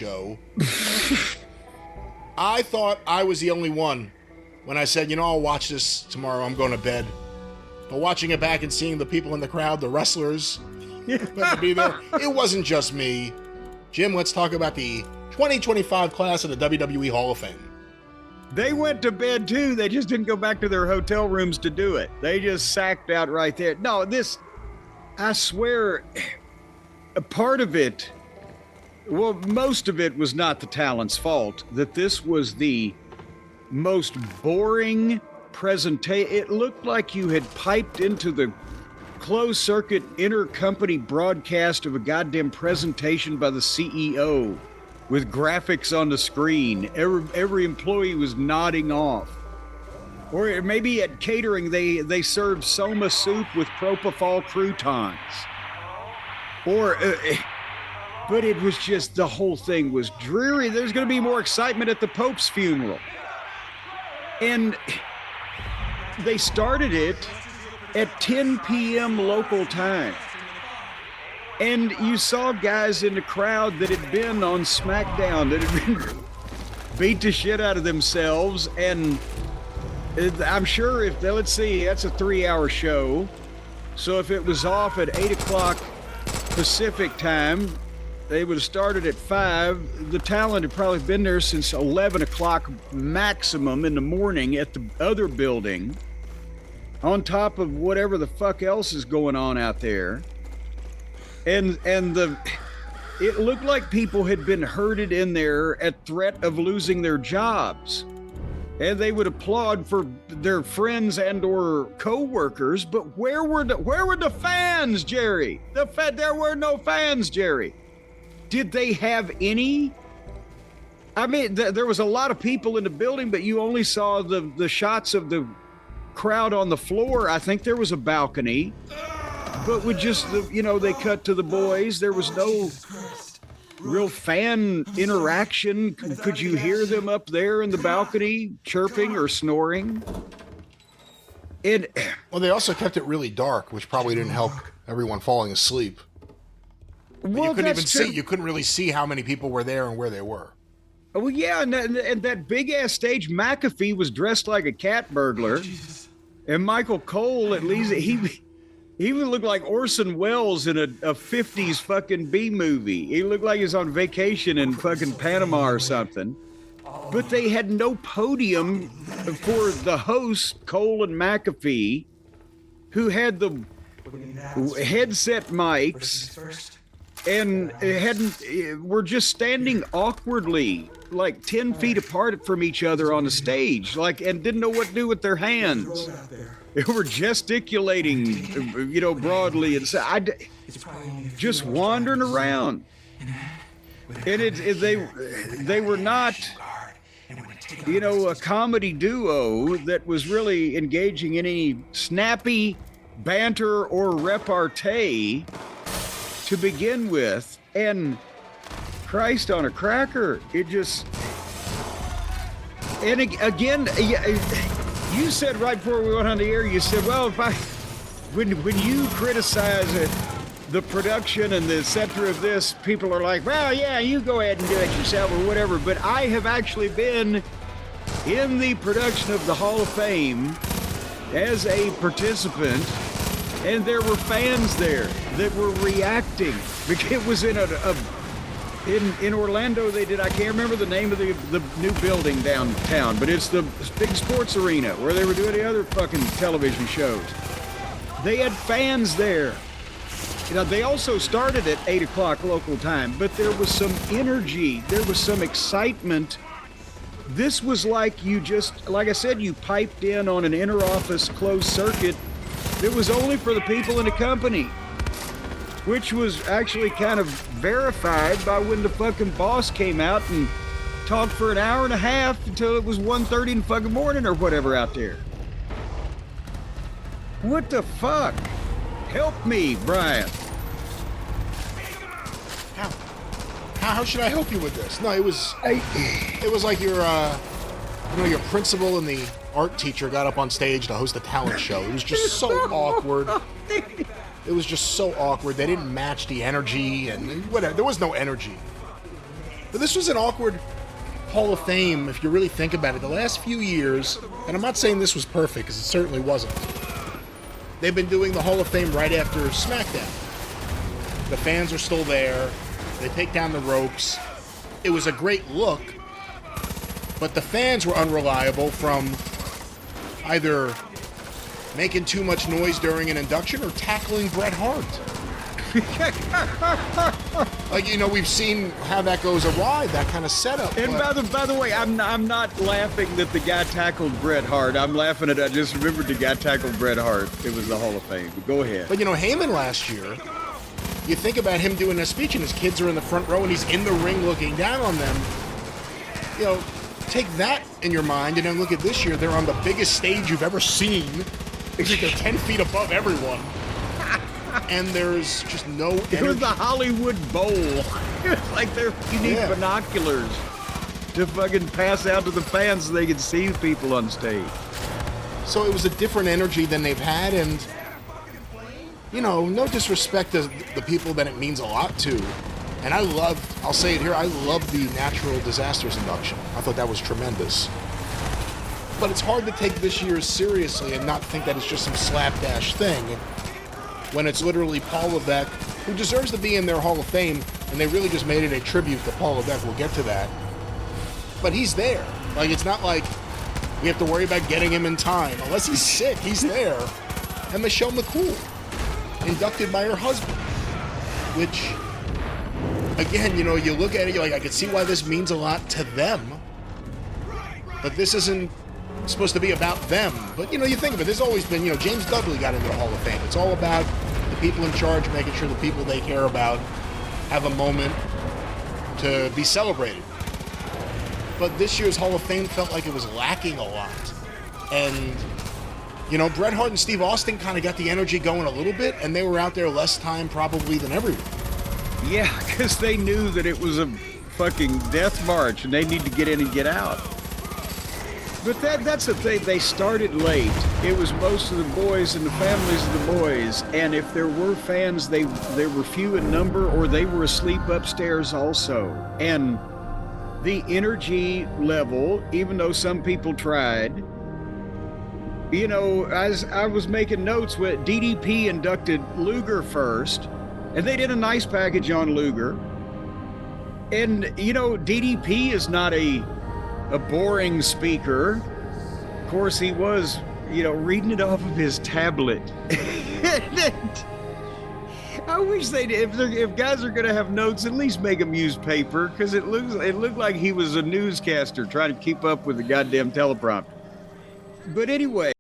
show. I thought I was the only one when I said, I'll watch this tomorrow. I'm going to bed. But watching it back and seeing the people in the crowd, the wrestlers, to be there, it wasn't just me. Jim, let's talk about the 2025 class of the WWE Hall of Fame. They went to bed too. They just didn't go back to their hotel rooms to do it. They just sacked out right there. No, I swear, a part of it, well, most of it was not the talent's fault, that this was the most boring presentation. It looked like you had piped into the closed circuit intercompany broadcast of a goddamn presentation by the CEO with graphics on the screen. Every employee was nodding off. Or maybe at catering, they served soma soup with propofol croutons. But it was just, the whole thing was dreary. There's going to be more excitement at the Pope's funeral. And they started it at 10 p.m. local time. And you saw guys in the crowd that had been on SmackDown, that had been beat the shit out of themselves. And I'm sure let's see, that's a 3-hour show. So if it was off at 8 o'clock Pacific time, they would have started at 5. The talent had probably been there since 11 o'clock maximum in the morning at the other building, on top of whatever the fuck else is going on out there. And it looked like people had been herded in there at threat of losing their jobs. And they would applaud for their friends and or co-workers, but where were the fans, Jerry? There were no fans, Jerry. Did they have any? I mean, there was a lot of people in the building, but you only saw the shots of the crowd on the floor. I think there was a balcony, but with just they cut to the boys. There was no real fan interaction. Could you hear them up there in the balcony chirping or snoring? Well, they also kept it really dark, which probably didn't help everyone falling asleep. Well, you couldn't even see. You couldn't really see how many people were there and where they were. Oh, yeah, and that big-ass stage, McAfee was dressed like a cat burglar. And Michael Cole, at least, he would look like Orson Welles in a 50s fucking B-movie. He looked like he was on vacation in fucking Panama or something. But they had no podium for the host, Cole and McAfee, who had the headset mics and were just standing awkwardly, like 10 feet apart from each other on the stage, and didn't know what to do with their hands. They were gesticulating, broadly, and just wandering around. And they were not, a comedy duo that was really engaging in any snappy banter or repartee to begin with. And Christ on a cracker, it just... And again, you said right before we went on the air, you said, well, when you criticize the production and the et cetera of this, people are like, well, yeah, you go ahead and do it yourself or whatever. But I have actually been in the production of the Hall of Fame as a participant, and there were fans there that were reacting. It was in in Orlando. They did, I can't remember the name of the new building downtown, but it's the big sports arena where they were doing the other fucking television shows. They had fans there. They also started at 8 o'clock local time, but there was some energy. There was some excitement. This was like like I said, you piped in on an inter-office closed circuit that was only for the people in the company, which was actually kind of verified by when the fucking boss came out and talked for an hour and a half until it was 1:30 in the fucking morning or whatever out there. What the fuck? Help me, Brian. How should I help you with this? No, it was like your principal and the art teacher got up on stage to host a talent show. It was just so awkward. It was just so awkward. They didn't match the energy and whatever. There was no energy. But this was an awkward Hall of Fame, if you really think about it. The last few years, and I'm not saying this was perfect, because it certainly wasn't. They've been doing the Hall of Fame right after SmackDown. The fans are still there. They take down the ropes. It was a great look, but the fans were unreliable from either making too much noise during an induction or tackling Bret Hart. Like, you know, we've seen how that goes awry, that kind of setup. And by the way, I'm not laughing that the guy tackled Bret Hart. I'm laughing at, I just remembered the guy tackled Bret Hart. It was the Hall of Fame. But go ahead. But, you know, Heyman last year, you think about him doing a speech and his kids are in the front row and he's in the ring looking down on them. You know, take that in your mind and then look at this year. They're on the biggest stage you've ever seen. It's like they're 10 feet above everyone. And there's just no energy. It was the Hollywood Bowl. It's like you need binoculars to fucking pass out to the fans so they can see people on stage. So it was a different energy than they've had, and, you know, no disrespect to the people that it means a lot to. And I'll say it here, I love the natural disasters induction. I thought that was tremendous. But it's hard to take this year seriously and not think that it's just some slapdash thing, when it's literally Paul Levesque, who deserves to be in their Hall of Fame, and they really just made it a tribute to Paul Levesque. We'll get to that. But he's there. Like, it's not like we have to worry about getting him in time. Unless he's sick, he's there. And Michelle McCool, inducted by her husband. Which, again, you know, you look at it, you're like, I can see why this means a lot to them. But this isn't supposed to be about them. But, you know, you think of it, there's always been, you know, James Dudley got into the Hall of Fame. It's all about the people in charge, making sure the people they care about have a moment to be celebrated. But this year's Hall of Fame felt like it was lacking a lot. And, you know, Bret Hart and Steve Austin kind of got the energy going a little bit, and they were out there less time probably than everyone. Yeah, because they knew that it was a fucking death march and they need to get in and get out. But that's the thing, they started late. It was most of the boys and the families of the boys, and if there were fans, they were few in number or they were asleep upstairs also. And the energy level, even though some people tried, you know, as I was making notes with DDP inducted Luger first, and they did a nice package on Luger. And, you know, DDP is not a boring speaker. Of course, he was, you know, reading it off of his tablet. I wish they'd, if guys are going to have notes, at least make them use paper, because it looked like he was a newscaster trying to keep up with the goddamn teleprompter. But anyway.